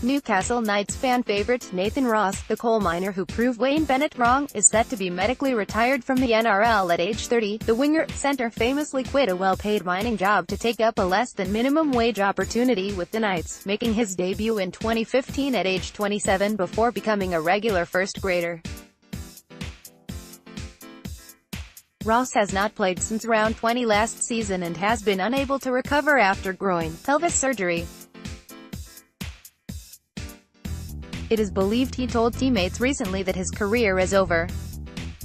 Newcastle Knights fan favourite Nathan Ross, the coal miner who proved Wayne Bennett wrong, is set to be medically retired from the NRL at age 30. The winger-centre famously quit a well-paid mining job to take up a less-than-minimum wage opportunity with the Knights, making his debut in 2015 at age 27 before becoming a regular first grader. Ross has not played since round 20 last season and has been unable to recover after groin, pelvis surgery. It is believed he told teammates recently that his career is over.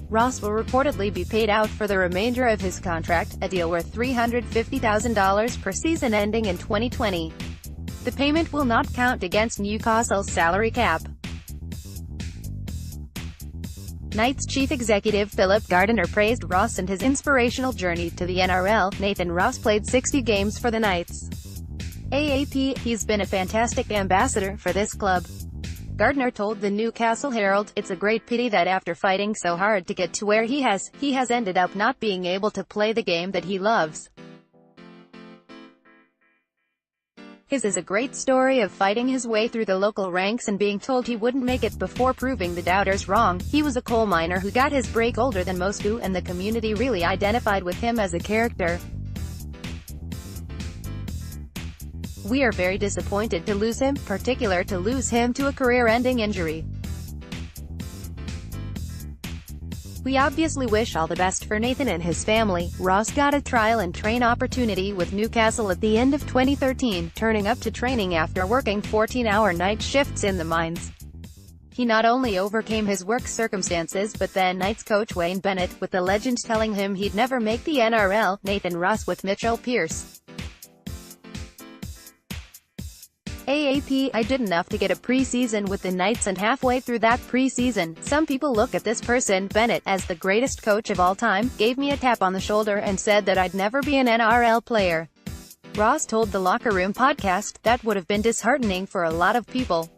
Ross will reportedly be paid out for the remainder of his contract, a deal worth $350,000 per season ending in 2020. The payment will not count against Newcastle's salary cap. Knights chief executive Philip Gardiner praised Ross and his inspirational journey to the NRL. Nathan Ross played 60 games for the Knights. AAP, he's been a fantastic ambassador for this club. Gardiner told the Newcastle Herald, "It's a great pity that after fighting so hard to get to where he has ended up not being able to play the game that he loves. His is a great story of fighting his way through the local ranks and being told he wouldn't make it before proving the doubters wrong. He was a coal miner who got his break older than most do, and the community really identified with him as a character. We are very disappointed to lose him, to lose him to a career-ending injury. We obviously wish all the best for Nathan and his family." Ross got a trial and train opportunity with Newcastle at the end of 2013, turning up to training after working 14-hour night shifts in the mines. He not only overcame his work circumstances but then Knights coach Wayne Bennett, with the legend telling him he'd never make the NRL. Nathan Ross with Mitchell Pearce. AAP, I did enough to get a pre-season with the Knights, and halfway through that pre-season, some people look at this person, Bennett, as the greatest coach of all time, gave me a tap on the shoulder and said that I'd never be an NRL player. Ross told the Locker Room podcast, "That would have been disheartening for a lot of people.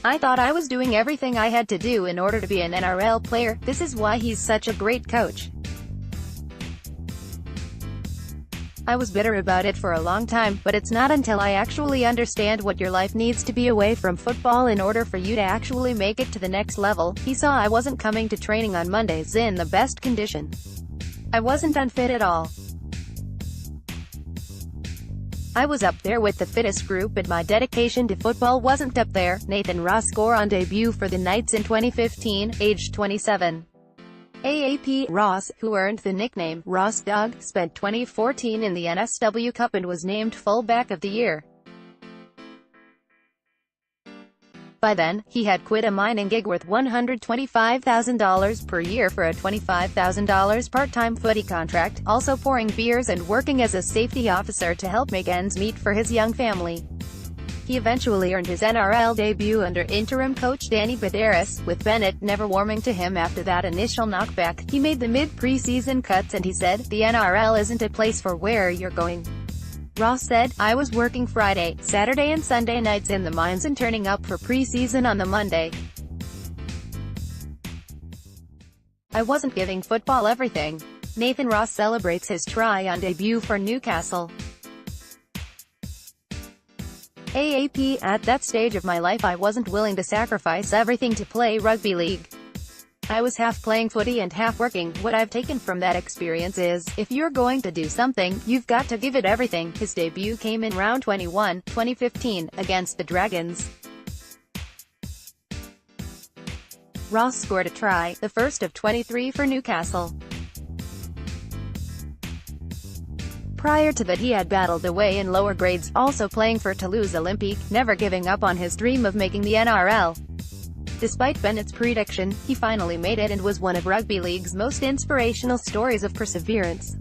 I thought I was doing everything I had to do in order to be an NRL player. This is why he's such a great coach. I was bitter about it for a long time, but it's not until I actually understand what your life needs to be away from football in order for you to actually make it to the next level." He saw I wasn't coming to training on Mondays in the best condition. I wasn't unfit at all. I was up there with the fittest group, but my dedication to football wasn't up there. Nathan Ross scored on debut for the Knights in 2015, aged 27. AAP, Ross, who earned the nickname Ross Dog, spent 2014 in the NSW Cup and was named Fullback of the Year. By then, he had quit a mining gig worth $125,000 per year for a $25,000 part-time footy contract, also pouring beers and working as a safety officer to help make ends meet for his young family. He eventually earned his NRL debut under interim coach Danny Badaris, with Bennett never warming to him after that initial knockback. He made the mid-pre-season cuts and he said, "The NRL isn't a place for where you're going." Ross said, "I was working Friday, Saturday and Sunday nights in the mines and turning up for pre-season on the Monday. I wasn't giving football everything." Nathan Ross celebrates his try on debut for Newcastle. AAP, "At that stage of my life I wasn't willing to sacrifice everything to play rugby league. I was half playing footy and half working. What I've taken from that experience is, if you're going to do something, you've got to give it everything." His debut came in round 21, 2015, against the Dragons. Ross scored a try, the first of 23 for Newcastle. Prior to that he had battled away in lower grades, also playing for Toulouse Olympique, never giving up on his dream of making the NRL. Despite Bennett's prediction, he finally made it and was one of rugby league's most inspirational stories of perseverance.